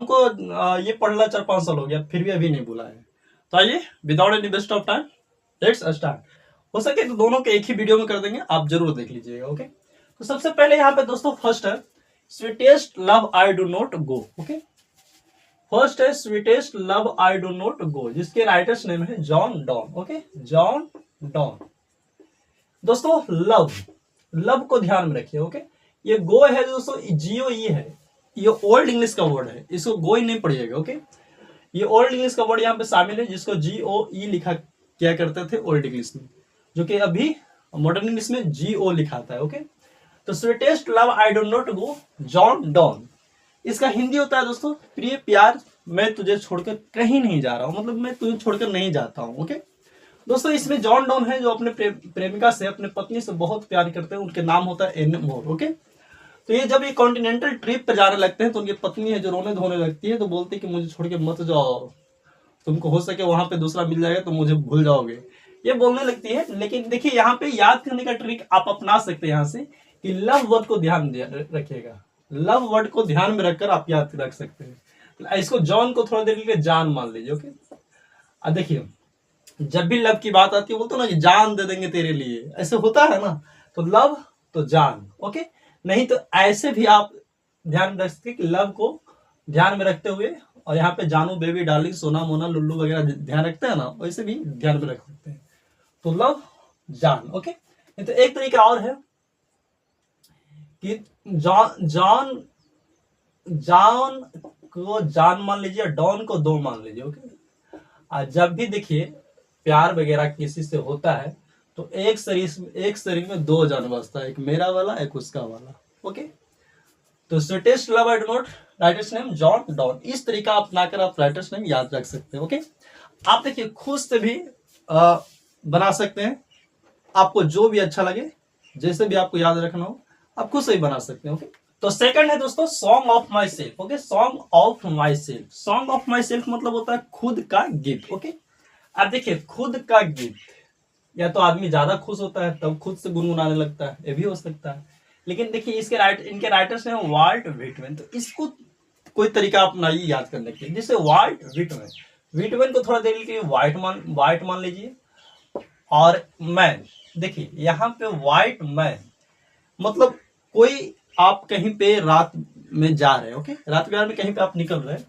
हमको ये पढ़ना 4-5 साल हो गया, फिर भी अभी नहीं भूला है। तो आइए without any waste of time let's start. हो सके तो दोनों के एक ही वीडियो में कर देंगे, आप जरूर देख लीजिएगा। ओके, तो सबसे पहले यहाँ पे दोस्तों फर्स्ट है sweetest love I do not go. Okay, first है sweetest love I do not go, जिसके राइटर्स नेम है John Donne. Okay, John Donne. दोस्तों लव, लव को ध्यान में रखिए। ओके, ये गो है दोस्तों, जीओ ई है, ये ओल्ड इंग्लिश का वर्ड है, इसको गो ही नहीं पढ़िएगा। ओके, ये ओल्ड इंग्लिश का वर्ड यहाँ पे शामिल है, जिसको जीओ ई लिखा क्या करते थे ओल्ड इंग्लिश में, जो कि अभी मॉडर्न इंग्लिश में जीओ लिखाता है। ओके, तो sweetest love I do not go, John Donne. इसका हिंदी होता है दोस्तों प्रिय प्यार मैं तुझे छोड़कर कहीं नहीं जा रहा हूं, मतलब मैं तुझे छोड़कर नहीं जाता हूं। ओके दोस्तों, इसमें जॉन डॉन है जो अपने प्रेमिका से, अपने पत्नी से बहुत प्यार करते हैं, उनके नाम होता है एन मोर। ओके, तो ये जब ये कॉन्टिनेंटल ट्रिप पे जाने लगते हैं तो उनकी पत्नी है जो रोने धोने लगती है, तो बोलती है कि मुझे छोड़ के मत जाओ, तुमको हो सके वहां पे दूसरा मिल जाएगा तो मुझे भूल जाओगे, ये बोलने लगती है। लेकिन देखिए यहाँ पे याद करने का ट्रिक आप अपना सकते हैं यहाँ से, कि लव वर्ड को ध्यान रखिएगा, लव वर्ड को ध्यान में रखकर आप याद रख सकते हैं। इसको जॉन को थोड़ा देर के लिए जान मान लीजिए। ओके, अब देखिए जब भी लव की बात आती है बोलते ना कि जान दे देंगे तेरे लिए, ऐसे होता है ना, तो लव तो जान। ओके, नहीं तो ऐसे भी आप ध्यान रख सकते कि लव को ध्यान में रखते हुए, और यहाँ पे जानू बेबी डार्लिंग सोना मोना लुल्लू वगैरह ध्यान रखते हैं ना, वैसे भी ध्यान में रख सकते हैं। तो लव जान। ओके, तो एक तरीका और है कि जॉन जॉन जॉन को जान मान लीजिए, डॉन को दो मान लीजिए। ओके, जब भी देखिए प्यार वगैरह किसी से होता है तो एक शरीर में दो जान बसता है, एक मेरा वाला एक उसका वाला। ओके, तो sweetest love I do not, writers name John Donne. इस तरीका अपनाकर आप राइटर्स नेम याद रख सकते हैं। ओके, आप देखिए खुद से भी बना सकते हैं, आपको जो भी अच्छा लगे, जैसे भी आपको याद रखना हो आप खुद से ही बना सकते हैं। ओके, तो सेकंड है दोस्तों song of my self. Okay, song of my self, song of my self मतलब होता है खुद का गीत। ओके, अब देखिए खुद का गीत, या तो आदमी ज्यादा खुश होता है तब खुद से गुनगुनाने लगता है, ये भी हो सकता है। लेकिन देखिए इनके राइटर्स हैं वाल्ट व्हिटमैन, तो इसको कोई तरीका अपनाइए याद करने के लिए, जिससे वाल्ट व्हिटमैन, व्हिटमैन को थोड़ा देर के लिए वाइट मान लीजिए, और मैन, देखिए यहाँ पे वाइट मैन मतलब कोई आप कहीं पे रात में जा रहे हैं। ओके, रात बिहार में कहीं पे आप निकल रहे हैं,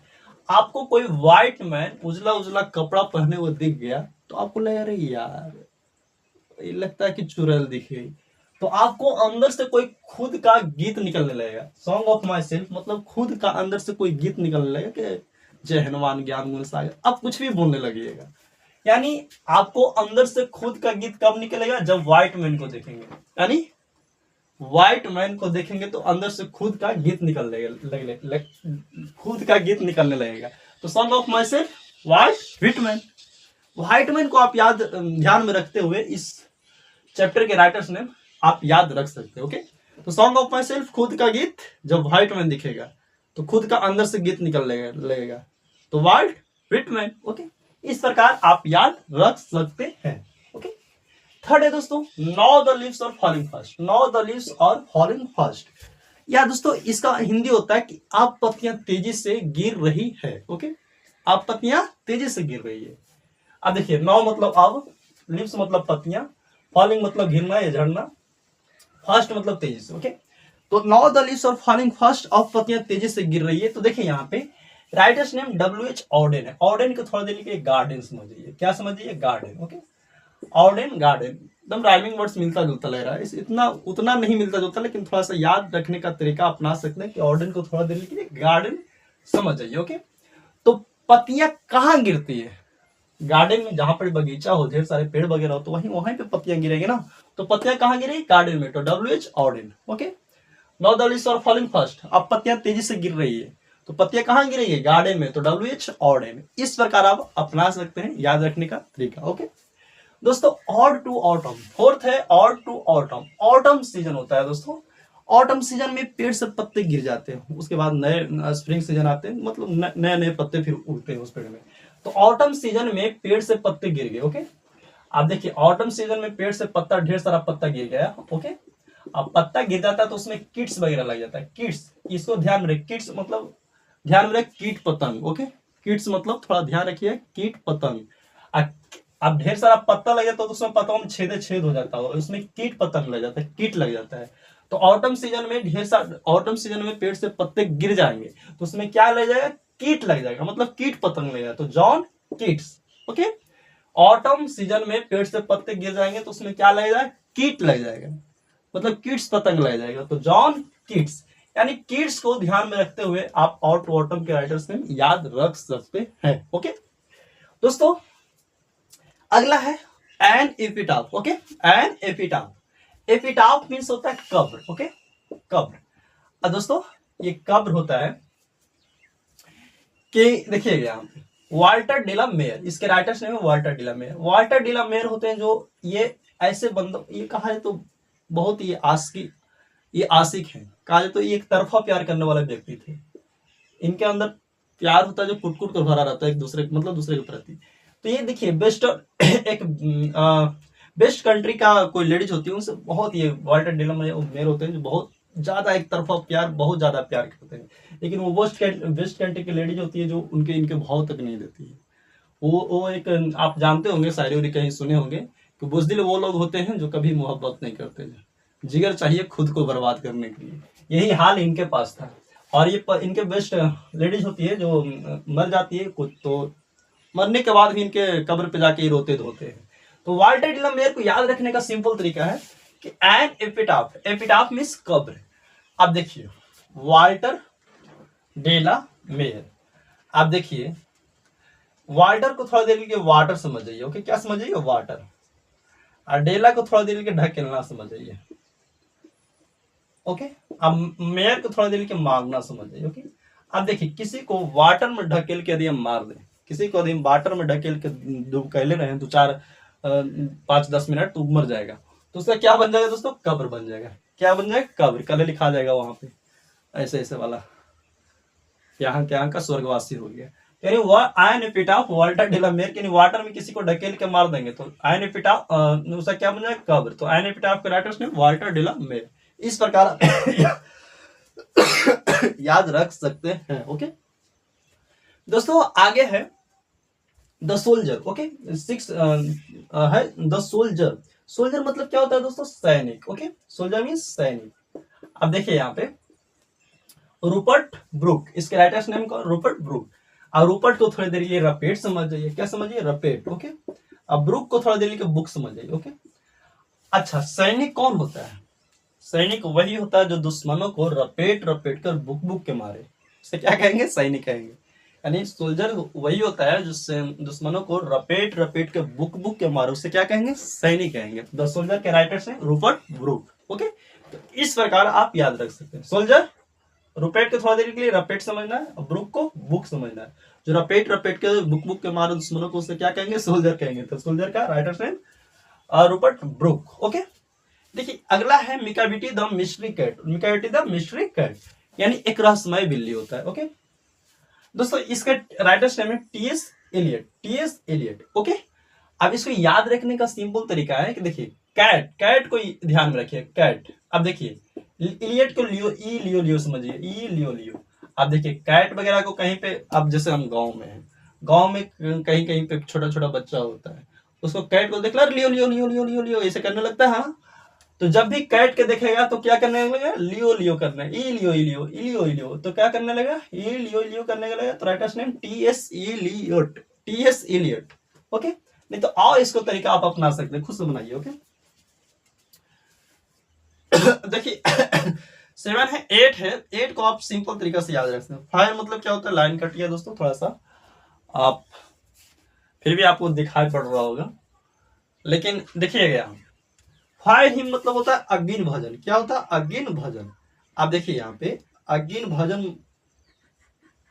आपको कोई व्हाइट मैन उजला उजला कपड़ा पहने हुए दिख गया, तो आपको लग रहा है यार ये लगता है कि चुड़ैल दिख गई, तो आपको अंदर से कोई खुद का गीत निकलने लगेगा। सॉन्ग ऑफ माई सेल्फ मतलब खुद का अंदर से कोई गीत निकलने लगेगा कि जय हनुमान ज्ञान गुण सागर, आप कुछ भी बोलने लगिएगा। यानी आपको अंदर से खुद का गीत कब निकलेगा, जब व्हाइट मैन को देखेंगे, यानी व्हाइट मैन को देखेंगे तो अंदर से खुद का गीत निकलने खुद का गीत निकलने लगेगा। तो song of my self white Whitman, white man को आप याद ध्यान में रखते हुए इस चैप्टर के राइटर्स ने आप याद रख सकते हो। ओके, तो सॉन्ग ऑफ माई सेल्फ खुद का गीत, जब व्हाइट मैन दिखेगा तो खुद का अंदर से गीत निकलने लगेगा, तो व्हाइट व्हिटमैन। ओके, इस प्रकार आप याद रख सकते हैं। ओके, थर्ड है दोस्तों now the leaves are falling fast, now the leaves are falling fast, या दोस्तों इसका हिंदी होता है कि आप पत्तियां तेजी से गिर रही है। ओके, आप पत्तियां तेजी से गिर रही है। अब देखिए नाउ मतलब अब, लीव्स मतलब पत्तियां, फॉलिंग मतलब गिरना या झड़ना, फास्ट मतलब तेजी से। ओके, तो now the leaves are falling fast, अब पत्तियां तेजी से गिर रही है। तो देखिए यहाँ पे राइटर्स नेम W.H. ऑर्डेन है, ऑर्डेन को थोड़ा देर के गार्डन समझिए, क्या समझिए, गार्डन। ओके, ऑर्डेन गार्डन, एकदम राइमिंग वर्ड्स मिलता जुलता लग रहा है, इतना उतना नहीं मिलता जुलता, लेकिन थोड़ा सा याद रखने का तरीका अपना सकते हैं कि ऑर्डेन को थोड़ा देर के लिए गार्डन समझ जाइए। ओके, तो पत्तियां कहाँ गिरती है, गार्डन में, जहां पर बगीचा हो, ढेर सारे पेड़ वगैरह हो, तो वहीं पे पत्तियां गिरेगी ना, तो पत्तियां कहाँ गिरेगी, गार्डन में, तो W.H. Auden. Okay, now the leaves are falling fast, अब पत्तियां तेजी से गिर रही है, तो पत्तियां कहाँ गिरेगी, गार्डन में, तो W.H. ऑर्डेन। इस प्रकार आप अपना सकते हैं याद रखने का तरीका। ओके दोस्तों, ऑड टू ऑटम, फोर्थ है ode to autumn, autumn season होता है दोस्तों, ऑटम सीजन में पेड़ से पत्ते गिर जाते हैं, उसके बाद नए स्प्रिंग सीजन आते हैं, मतलब नए नए पत्ते फिर उगते हैं उस पेड़ में। तो ऑटम सीजन में पेड़ से पत्ते गिर गए। ओके, आप देखिए ऑटम सीजन में पेड़ से पत्ता, ढेर सारा पत्ता गिर गया। ओके, अब पत्ता गिर जाता है तो उसमें किड्स वगैरह लग जाता है, किड्स, इसको ध्यान में रखिए, किड्स मतलब ध्यान में रख, कीट पतंग। ओके, कीट्स मतलब थोड़ा ध्यान रखिए, कीट पतंग। अब ढेर सारा पत्ता लग जाता है तो उसमें पत्तों में छेद हो जाता है, उसमें कीट पतंग लग जाता है, कीट लग जाता है। तो ऑटम सीजन में ढेर सारा, ऑटम सीजन में पेड़ से पत्ते गिर जाएंगे तो उसमें क्या लग जाएगा, कीट लग जाएगा, मतलब कीट पतंग लग जाएगा। तो John Keats. Okay, autumn season में पेड़ से पत्ते गिर जाएंगे तो उसमें क्या लग जाएगा, कीट लग जाएगा, मतलब कीट्स पतंग लग जाएगा। तो जॉन कीट्स, यानी कीट्स को ध्यान में रखते हुए आप ऑट ऑटम के राइटर्स नेम याद रख सकते हैं। ओके दोस्तों, अगला है an epitaph. Okay, an epitaph. Epitaph means होता है कब्र। ओके, कब्र। अब दोस्तों ये कब्र होता है कि देखिएगा यहाँ पे वाल्टर डिला मेयर, इसके राइटर्स नेम है वाल्टर डिला मेयर। वाल्टर डिला मेयर होते हैं जो ये ऐसे बंदो, ये कहा है तो बहुत ही आशिक है, कहा जाए तो ये एक तरफा प्यार करने वाले व्यक्ति थे। इनके अंदर प्यार होता है जो कुट कुट कर भरा रहता है एक दूसरे, मतलब दूसरे के प्रति। तो ये देखिए बेस्ट एक बेस्ट कंट्री का कोई लेडीज होती है उनसे बहुत, ये वाल्टर डिला मेयर होते हैं जो बहुत ज्यादा एक तरफा प्यार, बहुत ज्यादा प्यार करते हैं, लेकिन वो वेस्ट कंट्री की लेडीज होती है जो इनके भाव तक नहीं देती है। वो एक, आप जानते होंगे, शायरी उरी कहीं सुने होंगे कि बुज़दिल वो लोग होते हैं जो कभी मोहब्बत नहीं करते, जिगर चाहिए खुद को बर्बाद करने के लिए। यही हाल इनके पास था। और ये इनके बेस्ट लेडीज होती है जो मर जाती है कुछ, तो मरने के बाद भी इनके कब्र पे जाके रोते धोते हैं। तो वाल्टर डिला मेयर को याद रखने का सिंपल तरीका है कि एन एपिटाफ, एपिटाफ मीन्स कब्र। अब देखिए वाल्टर डेला मेयर, आप देखिए वाल्टर को थोड़ा देर के वाटर समझ जाइए। ओके, क्या समझ जाइए, वाटर। और डेला को थोड़ा देर के ढकेलना समझ जाइए। ओके, अब मेयर को थोड़ा देर के मारना समझ जाइए। ओके, अब देखिए किसी को वाटर में ढकेल के यदि हम मार दें, किसी को यदि वाटर में ढकेल के डुबकेले रहे 2-4-5-10 मिनट तो मर जाएगा, तो उसका क्या बन जाएगा दोस्तों, कब्र बन जाएगा। क्या बन जाएगा, कब्र। कल लिखा जाएगा वहां पे ऐसे ऐसे वाला, यहाँ का स्वर्गवासी हो गया। यानी वह आयन एपिटाफ वाल्टर डिला मेयर, यानी वाटर में किसी को ढकेल के मार देंगे तो आयन एपिटाफ उसका क्या बन जाएगा, कब्र। तो आयन एपिटाफ के राइटर्स ने वाल्टर डिला मेयर। इस प्रकार याद रख सकते हैं। ओके दोस्तों, आगे है द सोल्जर। ओके, 6 है द सोल्जर। सोल्जर मतलब क्या होता है दोस्तों, सैनिक। ओके, सोल्जर मीन्स सैनिक। अब देखिए यहाँ पे रूपर्ट ब्रूक, इसके राइटर्स नेम का रूपर्ट ब्रूक। अब रूपर्ट को थोड़ी देर के लिए रपेट समझ जाइए। क्या समझिए, रपेट। ओके, अब ब्रूक को थोड़ा देर के बुक समझ जाइए। ओके, अच्छा सैनिक कौन होता है, सैनिक वही होता है जो दुश्मनों को रपेट रपेट कर बुक बुक के मारे, उसे क्या कहेंगे, सैनिक कहेंगे। यानी सोल्जर वही होता है जो दुश्मनों को रपेट रपेट के बुक बुक के मारे, उसे क्या कहेंगे, सैनिक कहेंगे। द सोल्जर के राइटर्स हैं रूपर्ट ब्रूक। ओके, तो इस प्रकार आप याद रख सकते हैं। सोल्जर, रुपेट को थोड़ा देर के लिए रपेट समझना है, और ब्रुक को बुक समझना है। जो रपेट रपेट के बुक बुक के मारे दुश्मनों को उसे क्या कहेंगे, सोल्जर कहेंगे। तो सोल्जर का writers name Rupert Brooke. Okay, देखिए अगला है Macavity the mystery cat. Macavity the mystery cat यानी एक रहस्यमय बिल्ली होता है। ओके दोस्तों, इसका राइटर्स नेम है TS Eliot. TS Eliot. Okay, अब इसको याद रखने का सिंपल तरीका है कि देखिए कैट, कैट को ध्यान में रखिए, कैट। अब देखिए इलियट को लियो, ई लियो लियो समझिए, ई लियो लियो। अब देखिए कैट वगैरह को कहीं पे, अब जैसे हम गांव में हैं, गांव में कहीं कहीं पे छोटा छोटा बच्चा होता है, उसको कैट को देखला लियो लियो लियो लियो लियो लियो ऐसे करने लगता है। हाँ, तो जब भी कैट के देखेगा तो क्या करने लगेगा, लियो लियो करना है, ई लियो ई लियो ई लियो ई लियो, तो क्या करने लगेगा, ई लियो लियो करने लगेगा। तो writer's name T S Eliot, T S Eliot. Okay, नहीं तो आओ इसको तरीका आप अपना सकते हैं, खुद से बनाइए। ओके देखिए 7 है, 8 है, 8 को आप सिंपल तरीका से याद रख सकते हैं। फायर मतलब क्या होता है, लाइन कट गया दोस्तों, थोड़ा सा आप फिर भी आपको दिखाई पड़ रहा होगा, लेकिन देखिएगा फायर हिम मतलब होता है अग्नि भजन। क्या होता है, अग्नि भजन। आप देखिए यहाँ पे अग्नि भजन,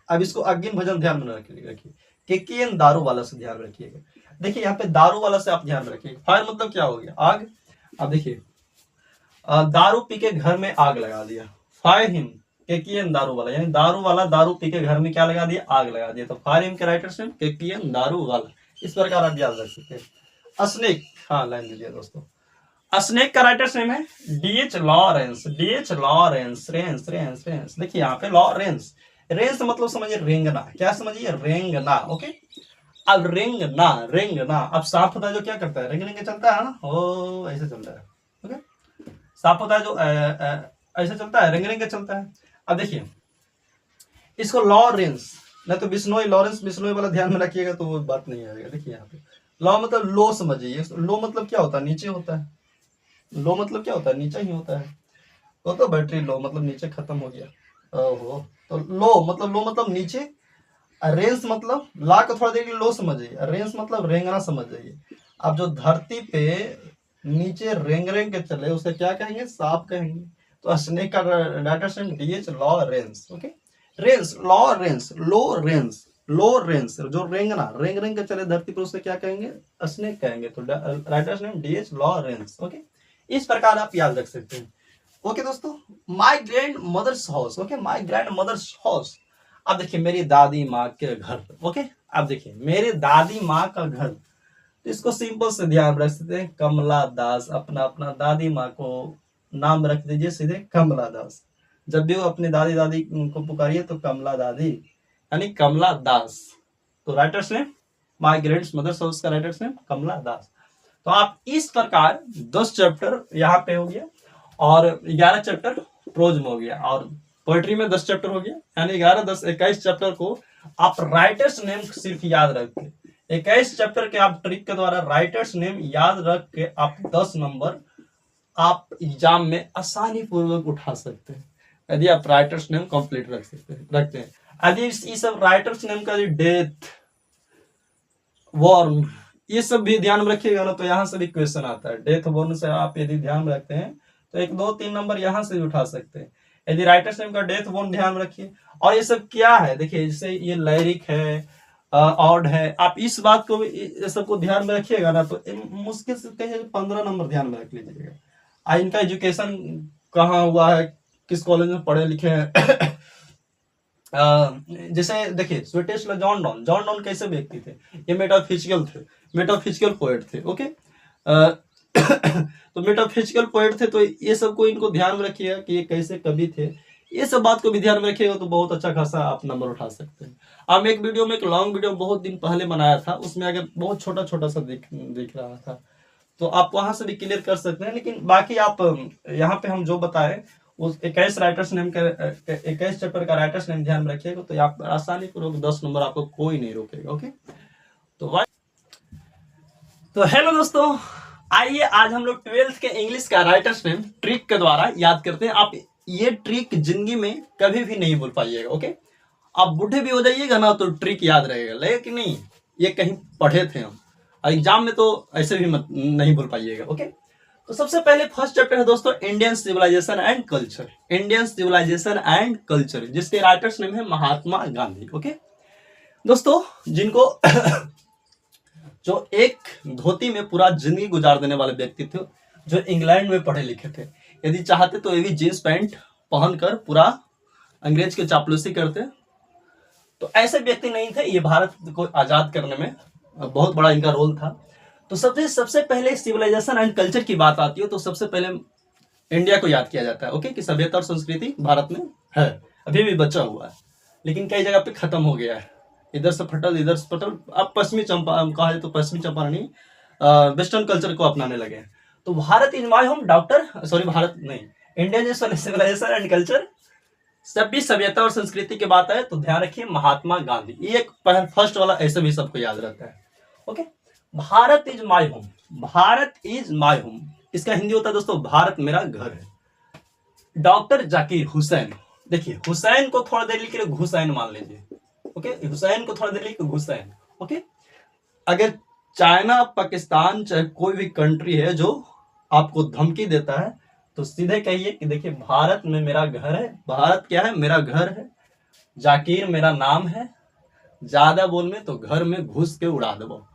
अब इसको अग्नि भजन ध्यान में रखिए, के दारू वाला से ध्यान रखिएगा। देखिए यहाँ पे दारू वाला से आप ध्यान रखिएगा। फायर मतलब क्या हो गया, आग। अब देखिए दारू पी के घर में आग लगा दिया, फायर हिम केकियन दारू वाला, यानी दारू वाला दारू पी के घर में क्या लगा दिया, आग लगा दिया। तो फायर हिम के राइटर्स नेम केकियन दारू वाला। इस प्रकार आप याद रख सकते हैं। स्नेक, हाँ लाइन दीजिए दोस्तों, स्नेक का राइटर्स नेम है डीएच लॉरेंस। डीएच लॉरेंस, रेंस रेंस रेंस। देखिए यहाँ पे लॉरेंस, रेंस मतलब समझिए रेंगना, क्या समझिए, रेंगना। ओके, अब रेंगना, रेंगना, अब सांप होता है जो क्या करता है, रेंग रेंग के चलता है ना, ओ ऐसे चलता है। ओके, सांप होता है जो ऐसे चलता है, रेंग रेंग के चलता है। अब देखिए इसको लॉरेंस, नहीं तो बिश्नोई, लॉरेंस बिश्नोई वाला ध्यान में रखिएगा तो वो बात नहीं आएगा। देखिए यहाँ पे लॉ मतलब लो समझिए, लो मतलब क्या होता है, नीचे होता है। लो मतलब क्या होता है, नीचे ही होता है। तो बैटरी लो मतलब नीचे खत्म हो गया। ओहो, तो लो मतलब नीचे। रेंस मतलब ला को थोड़ा देर के लिए लो समझिए, रेंस मतलब रेंगना समझ जाइए। अब जो धरती पे नीचे रेंग रेंग के चले उसे क्या कहेंगे, सांप कहेंगे। तो स्नेक का data same DH Lawrence. Okay, रेंस, लॉ रेंस, लो रेंस, लो रेंस, जो रेंगना, रेंग रेंग के चले धरती पर उसे क्या कहेंगे, स्नेक कहेंगे। तो writer's name DH Lawrence. Okay, इस प्रकार आप याद रख सकते हैं। ओके दोस्तों, my grand mother's house. Okay, my grand mother's house. अब देखिए मेरी दादी माँ के घर। ओके, अब देखिए मेरी दादी माँ का घर, तो इसको सिंपल से ध्यान रख सकते हैं, कमला दास। अपना अपना दादी माँ को नाम रख दीजिए सीधे कमला दास। जब भी वो अपनी दादी दादी को पुकारिए तो कमला दादी यानी कमला दास। तो राइटर्स ने माई ग्रैंड मदर्स हाउस का राइटर्स ने कमला दास। तो आप इस प्रकार 10 चैप्टर यहाँ पे हो गया और 11 चैप्टर प्रोज में हो गया और पोएट्री में 10 चैप्टर हो गया, यानी 11, 10, 21 चैप्टर को आप राइटर्स नेम सिर्फ याद रख के, 21 चैप्टर के आप ट्रिक के द्वारा राइटर्स नेम याद रख के आप 10 नंबर आप एग्जाम में आसानी पूर्वक उठा सकते हैं यदि आप राइटर्स नेम कंप्लीट रखते हैं। यदि इस सब राइटर्स नेम का डेथ, वॉर्म, ये सब भी ध्यान में रखिएगा ना, तो यहाँ से भी क्वेश्चन आता है। डेथ वॉर्म से आप यदि ध्यान में रखते हैं तो 1, 2, 3 नंबर यहाँ से भी उठा सकते हैं। यदि राइटर्स नेम का डेथ वॉर्म ध्यान में रखिए। और ये सब क्या है, देखिए जैसे ये लाइरिक है, ऑड है, आप इस बात को ये सबको ध्यान में रखिएगा ना, तो मुश्किल से कहीं 15 नंबर ध्यान में रख लीजिएगा। इनका एजुकेशन कहाँ हुआ है, किस कॉलेज में पढ़े लिखे हैं। जैसे देखिए sweetish John Donne, John Donne कैसे व्यक्ति थे, ये मेटाफिजिकल थे, मेटाफिजिकल पोएट थे। ओके, तो मेटाफिजिकल पोएट थे, तो ये सब को इनको ध्यान में रखिएगा कि ये कैसे कवि थे। ये सब बात को भी ध्यान में रखिएगा तो बहुत अच्छा खासा आप नंबर उठा सकते हैं। अब एक वीडियो में, एक लॉन्ग वीडियो बहुत दिन पहले बनाया था, उसमें अगर बहुत छोटा छोटा सा दिख रहा था तो आप वहां से भी क्लियर कर सकते हैं। लेकिन बाकी आप यहाँ पे हम जो बताए उस 21 राइटर्स नेम का 21 चैप्टर का राइटर्स नेम ध्यान में रखिएगा तो आप आसानी पूर्वक 10 नंबर आपको कोई नहीं रोकेगा। ओके, तो हेलो दोस्तों, आइए आज हम लोग 12th के इंग्लिश का राइटर्स नेम ट्रिक के द्वारा याद करते हैं। आप ये ट्रिक जिंदगी में कभी भी नहीं भूल पाइएगा। ओके, आप बूढ़े भी हो जाइएगा ना तो ट्रिक याद रहेगा, लगेगा कि नहीं ये कहीं पढ़े थे हम, एग्जाम में तो ऐसे भी मत नहीं भूल पाइएगा। ओके, तो सबसे पहले फर्स्ट चैप्टर है दोस्तों Indian civilisation and culture. Indian civilisation and culture, जिसके राइटर्स नेम है महात्मा गांधी। ओके दोस्तों, जिनको जो एक धोती में पूरा जिंदगी गुजार देने वाले व्यक्ति थे, जो इंग्लैंड में पढ़े लिखे थे, यदि चाहते तो ये भी जींस पैंट पहनकर पूरा अंग्रेज की चापलूसी करते, तो ऐसे व्यक्ति नहीं थे। ये भारत को आजाद करने में बहुत बड़ा इनका रोल था। तो सबसे पहले सिविलाइजेशन एंड कल्चर की बात आती है तो सबसे पहले इंडिया को याद किया जाता है। ओके, कि सभ्यता और संस्कृति भारत में है, अभी भी बचा हुआ है, लेकिन कई जगह पे खत्म हो गया है, इधर से फटल इधर से फटल। अब पश्चिमी चंपारण कहा जाए तो पश्चिमी चंपारणी वेस्टर्न कल्चर को अपनाने लगे हैं। तो Bharat is my home Bharat नहीं, इंडियन सिविलाइजेशन एंड कल्चर, सभी सभ्यता और संस्कृति की बात है तो ध्यान रखिए महात्मा गांधी। ये एक फर्स्ट वाला ऐसे भी सबको याद रहता है। Okay, Bharat is my home, Bharat is my home, इसका हिंदी होता है दोस्तों भारत मेरा घर है। डॉक्टर जाकिर हुसैन, देखिए हुसैन को थोड़ा देर के लिए हुसैन मान लीजिए। ओके, हुसैन को थोड़ा देर के लिए हुसैन। ओके, अगर चाइना, पाकिस्तान, चाहे कोई भी कंट्री है जो आपको धमकी देता है तो सीधे कहिए कि देखिए भारत में मेरा घर है। भारत क्या है, मेरा घर है। जाकिर मेरा नाम है, ज्यादा बोल में तो घर में घुस के उड़ा दो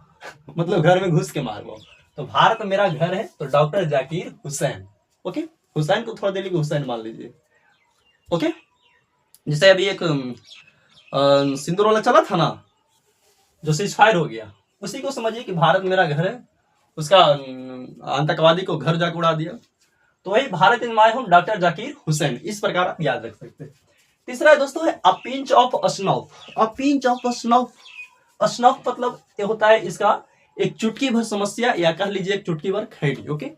मतलब घर में घुस के मार दो। तो भारत मेरा घर है तो डॉक्टर जाकिर हुसैन। ओके, हुसैन को थोड़ा देर के हुसैन मान लीजिए। ओके, जैसे अभी एक सिंदूर वाला चला था ना, जो सीज फायर हो गया, उसी को समझिए कि भारत मेरा घर है, उसका आतंकवादी को घर जाकर उड़ा दिया। तो वही Bharat in my home doctor Zakir Hussain, इस प्रकार आप याद रख सकते हैं। तीसरा है दोस्तों है a pinch of snuff. A pinch of snuff, snuff मतलब ये होता है इसका एक चुटकी भर समस्या, या कह लीजिए एक चुटकी भर खैनी। ओके,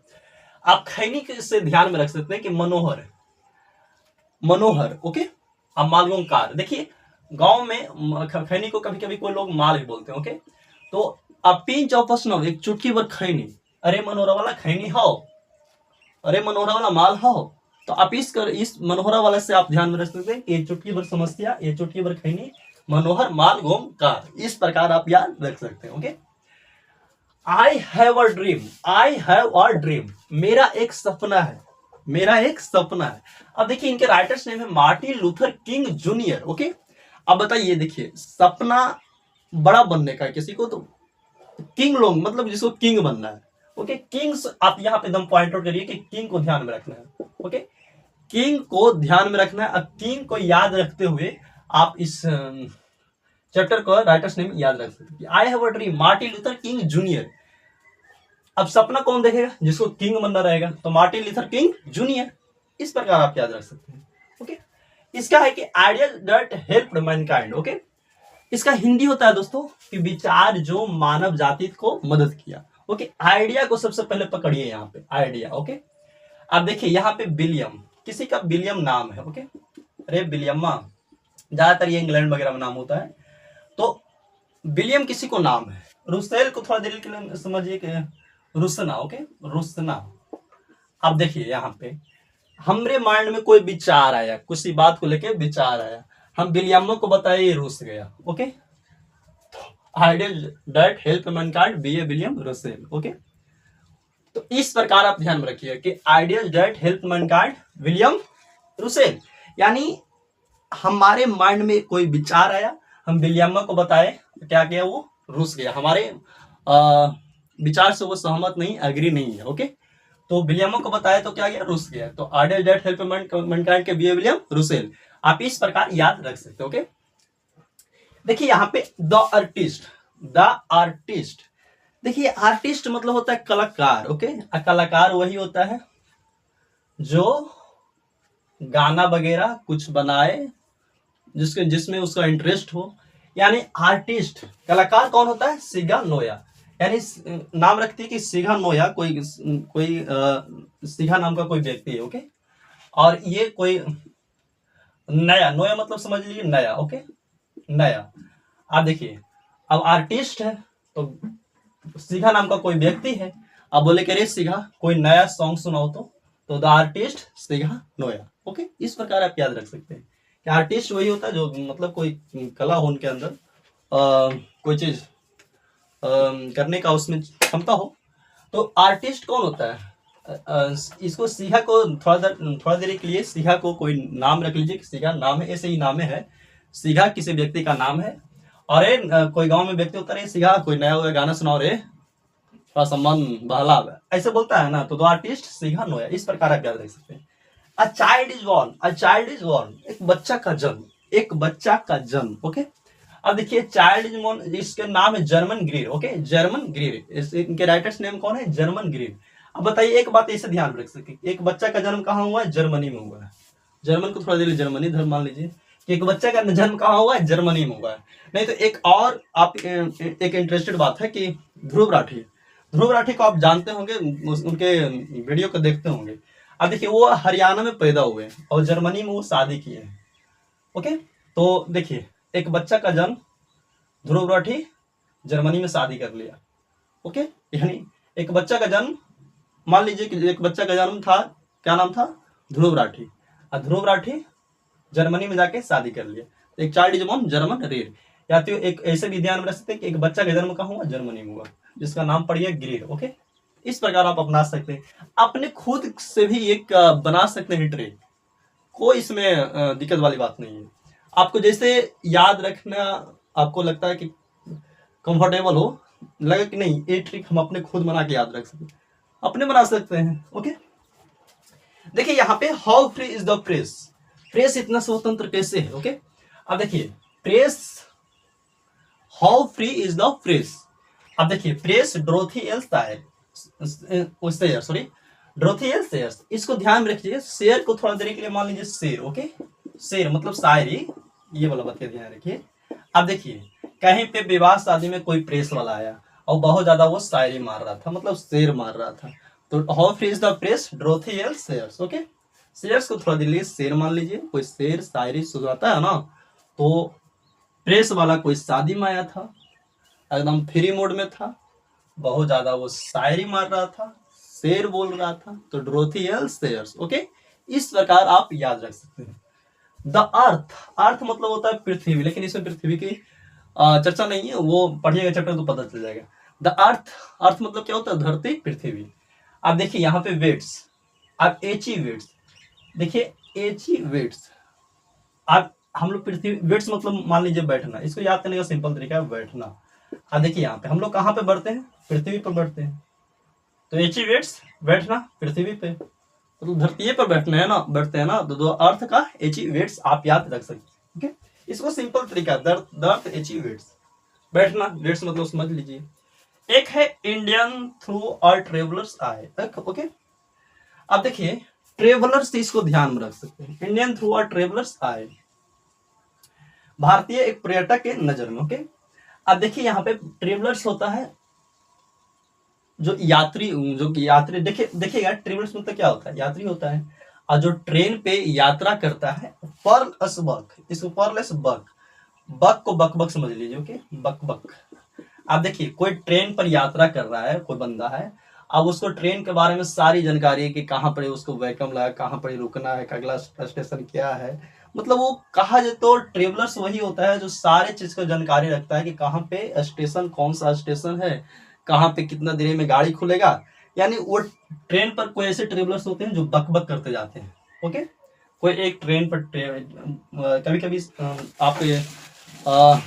आप खैनी के से ध्यान में रख सकते हैं कि मनोहर है, मनोहर। ओके, अब मालगों कार, देखिए गांव में खैनी को कभी कभी कोई लोग माल भी बोलते हैं। ओके, तो अ पिंच ऑफ स्नफ, एक चुटकी भर खैनी, अरे मनोहरा वाला खैनी हो, अरे मनोहरा वाला माल हो। तो आप इस मनोहरा वाले से आप ध्यान में रख सकते हैं कि ये चुटकी भर समस्या, ये चुटकी भर खैनी, मनोहर माल गोम कार, इस प्रकार आप याद रख सकते हैं। Okay, I have a dream, I have a dream, मेरा एक सपना है, मेरा एक सपना है। अब देखिए इनके राइटर्स नेम है Martin Luther king junior. Okay, अब बताइए, देखिए सपना बड़ा बनने का किसी को, तो किंग लोग मतलब जिसको किंग बनना है। ओके, किंग्स आप यहाँ पे एकदम पॉइंट आउट करिए कि किंग को ध्यान में रखना है। ओके, किंग को ध्यान में रखना है। अब किंग को याद रखते हुए आप इस चैप्टर को राइटर्स नेम याद रख सकते हैं। I have a dream, Martin Luther king junior. अब सपना कौन देखेगा, जिसको किंग बनना रहेगा, तो मार्टिन लूथर किंग जूनियर, इस प्रकार आप याद रख सकते हैं। ओके, इसका है कि ideal that helped Mankind. Okay, इसका हिंदी होता है दोस्तों कि विचार जो मानव जाति को मदद किया। ओके, आइडिया को सबसे पहले पकड़िए यहाँ पे, आइडिया। ओके, अब देखिए यहाँ पे विलियम, किसी का विलियम नाम है। ओके, अरे विलियम्मा, ज्यादातर ये इंग्लैंड वगैरह में नाम होता है, तो विलियम किसी को नाम है। रुसेल को थोड़ा देर के लिए समझिए कि रुसना। ओके, रुसना। अब देखिए यहाँ पे हमरे माइंड में कोई विचार आया, किसी बात को लेके विचार आया, हम विलियम को बताए, ये रुस गया। Okay, ideal that help mankind be a William Russell. Okay, तो इस प्रकार आप ध्यान में रखिए कि ideal that help mankind William Russell, यानी हमारे माइंड में कोई विचार आया, हम विलियम को बताए, तो क्या किया, वो रुस गया, हमारे विचार से वो सहमत नहीं, एग्री नहीं है। ओके, तो विलियम को बताया तो क्या गया, रुस गया। तो आइडियल दैट हेल्प मैनकाइंड के बी ए विलियम रुसेल, आप इस प्रकार याद रख सकते हो। ओके, देखिए यहाँ पे द आर्टिस्ट, द आर्टिस्ट, देखिए आर्टिस्ट मतलब होता है कलाकार। ओके, कलाकार वही होता है जो गाना वगैरह कुछ बनाए, जिसमें उसका इंटरेस्ट हो, यानी आर्टिस्ट। कलाकार कौन होता है, सिगा नोया, यानी नाम रखती है कि सिगा नोया, कोई सिगा नाम का कोई व्यक्ति है। ओके, और ये कोई नया, नोया मतलब समझ लीजिए नया। ओके, नया। आप देखिए अब आर्टिस्ट है तो सिगा नाम का कोई व्यक्ति है, अब बोले कि रे सिगा कोई नया सॉन्ग सुनाओ, तो द आर्टिस्ट सिगा नोया। ओके, इस प्रकार आप याद रख सकते हैं कि आर्टिस्ट वही होता है जो मतलब कोई कला हो उनके अंदर, कोई चीज करने का उसमें क्षमता हो, तो आर्टिस्ट कौन होता है। इसको सिगा को थोड़ा देर के लिए सिगा को कोई नाम रख लीजिए कि सिगा नाम है, ऐसे ही नाम है, सिगा किसी व्यक्ति का नाम है। और कोई गांव में व्यक्ति होता है, सिगा कोई नया हुआ गाना सुनाओ रे, थोड़ा सा मन बहला, ऐसे बोलता है ना, तो दो आर्टिस्ट सिगा नोया, इस प्रकार आप याद रख सकते हैं। A child is born, a child is born, एक बच्चा का जन्म, एक बच्चा का जन्म। ओके, अब देखिए चाइल्ड इज बॉर्न, इसका नाम है German Greer. Okay, German Greer, इनके राइटर्स नेम कौन है, जर्मन ग्रीर। अब बताइए एक बात ऐसे ध्यान रख सकते, एक बच्चा का जन्म कहाँ हुआ है, जर्मनी में हुआ है। जर्मन को थोड़ा देर जर्मनी धर्म मान लीजिए कि एक बच्चा का जन्म कहाँ हुआ है, जर्मनी में हुआ है। नहीं तो एक और आप एक इंटरेस्टेड बात है कि ध्रुव राठी, ध्रुव राठी को आप जानते होंगे, उनके वीडियो को देखते होंगे। अब देखिए वो हरियाणा में पैदा हुए और जर्मनी में वो शादी किए हैं। ओके, तो देखिए एक बच्चा का जन्म, ध्रुव राठी जर्मनी में शादी कर लिया। ओके, यानी एक बच्चा का जन्म, मान लीजिए कि एक बच्चा का जन्म था, क्या नाम था, ध्रुव राठी, और ध्रुव राठी जर्मनी में जाके शादी कर लिया। एक चाइल्ड इज बॉर्न जर्मन रेर, या तो एक ऐसे भी ध्यान में रख सकते हैं कि एक बच्चा का जन्म कहाँ हुआ, जर्मनी में हुआ, जिसका नाम पड़ी है ग्रीर। ओके, इस प्रकार आप अपना सकते हैं, अपने खुद से भी एक बना सकते हैं ट्रिक, कोई इसमें दिक्कत वाली बात नहीं है। आपको जैसे याद रखना आपको लगता है कि कंफर्टेबल हो, लगे कि नहीं ये ट्रिक हम अपने खुद बना के याद रख सकते, अपने बना सकते हैं। ओके, देखिए यहाँ पे how free is the press, press इतना स्वतंत्र कैसे है। ओके, अब देखिए press, how free is the press. अब देखिए press Dorothy L sorry Dorothy L share, इसको ध्यान में रखिए। शेयर को थोड़ा देर के लिए मान लीजिए शेर। ओके, शेर मतलब शायरी, ये वाला बात का ध्यान रखिए। अब देखिए कहीं पे विवाह शादी में कोई प्रेस वाला आया और बहुत ज्यादा वो शायरी मार रहा था, मतलब शेर मार रहा था। तो how free is the press, Dorothy L shares. Okay, shares को थोड़ा दिल्ली शेर मान लीजिए। कोई शेर शायरी सुनाता है ना, तो प्रेस वाला कोई शादी में आया था, एकदम फ्री मोड में था, बहुत ज्यादा वो शायरी मार रहा था, शेर बोल रहा था, तो डोरोथी एल शेयर्स। ओके, इस प्रकार आप याद रख सकते हैं। द अर्थ, अर्थ मतलब होता है पृथ्वी, लेकिन इसमें पृथ्वी की चर्चा नहीं है, वो पढ़िएगा चैप्टर तो पता चल जाएगा। द अर्थ, अर्थ मतलब क्या होता है, धरती पृथ्वी। आप देखिए यहाँ पे वेट्स, आप एची वेट्स देखिए, एची वेट्स। आप हम लोग पृथ्वी, वेट्स मतलब मान लीजिए बैठना, इसको याद करने का सिंपल तरीका है बैठना। अब देखिए यहाँ पे हम लोग कहाँ पे बढ़ते हैं, पृथ्वी पर बैठते हैं, तो एची वेट्स बैठना पृथ्वी पे, तो धरती पर बैठना है ना, बैठते हैं ना, तो अर्थ का एची वेट्स आप याद रख सकते हैं। ओके, इसको सिंपल तरीका, दर्द एची वेट्स, बैठना, वेट्स मतलब समझ लीजिए। एक है इंडियन थ्रू और ट्रेवलर्स आए। ओके, अब देखिए ट्रेवलर्स, इसको ध्यान में रख सकते हैं, इंडियन थ्रू और ट्रेवलर्स आए, भारतीय एक पर्यटक के नजर में। ओके, अब देखिए यहाँ पे ट्रेवलर्स होता है जो यात्री, देखिएगा ट्रेवलर्स मतलब क्या होता है, यात्री होता है। और जो ट्रेन पे यात्रा करता है, पर्लस बक, इसको पर्लस बक, बक को बक बक समझ लीजिए। ओके, बक बक। आप देखिए कोई ट्रेन पर यात्रा कर रहा है, कोई बंदा है, अब उसको ट्रेन के बारे में सारी जानकारी है कि कहाँ पर उसको वेलकम लगा, कहाँ पर रुकना है, अगला स्टेशन क्या है, मतलब वो कहा जाए तो ट्रेवलर्स वही होता है जो सारे चीज का जानकारी रखता है कि कहाँ पे स्टेशन, कौन सा स्टेशन है, कहाँ पे कितना देर में गाड़ी खुलेगा। यानी वो ट्रेन पर कोई ऐसे ट्रेवलर्स होते हैं जो बक बक करते जाते हैं। ओके, कोई एक ट्रेन पर कभी कभी आप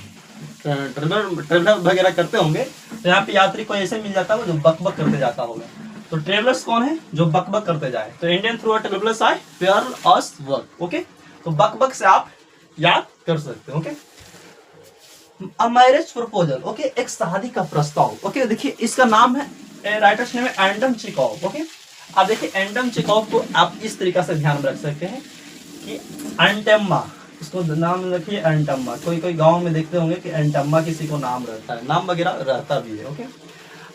ट्रेवलर वगैरह करते होंगे, तो यहाँ पे यात्री को ऐसे मिल जाता है जो बक बक करते जाता होगा। तो ट्रेवलर्स कौन है, जो बक बक करते जाए। तो इंडियन थ्रू ट्रेवलर्स आए, फेयर अस वर्क। ओके, तो बक बक से आप याद कर सकते हो। Okay, a marriage proposal. Okay, एक शादी का प्रस्ताव। ओके, देखिए इसका नाम है, राइटर्स नेम है एंटन चेखोव। ओके, अब देखिए एंटन चेखोव को आप इस तरीके से ध्यान में रख सकते हैं कि एंटेम्मा, इसको नाम रखिए एंटम्मा। कोई कोई गांव में देखते होंगे कि एंटम्मा किसी को नाम रहता है, नाम वगैरह रहता भी है। ओके,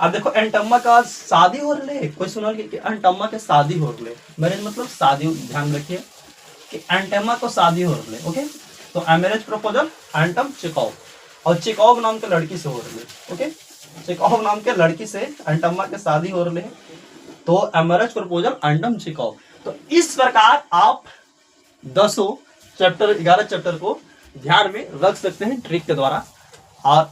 अब देखो एंटम्मा का शादी हो रहे, कोई सुना कि एंटम्मा के शादी हो रहे, मैरिज मतलब शादी, ध्यान रखिए कि एंटेम्मा को शादी हो रहे। ओके, तो मैरिज प्रपोजल एंटम चेखोव, और चेखोव नाम के लड़की से हो रहे। ओके, चेखोव नाम के लड़की से एंटम्मा के शादी हो रहे, तो मैरिज प्रपोजल एंटम चेखोव। तो इस प्रकार आप 11 चैप्टर को ध्यान में रख सकते हैं ट्रिक के द्वारा। और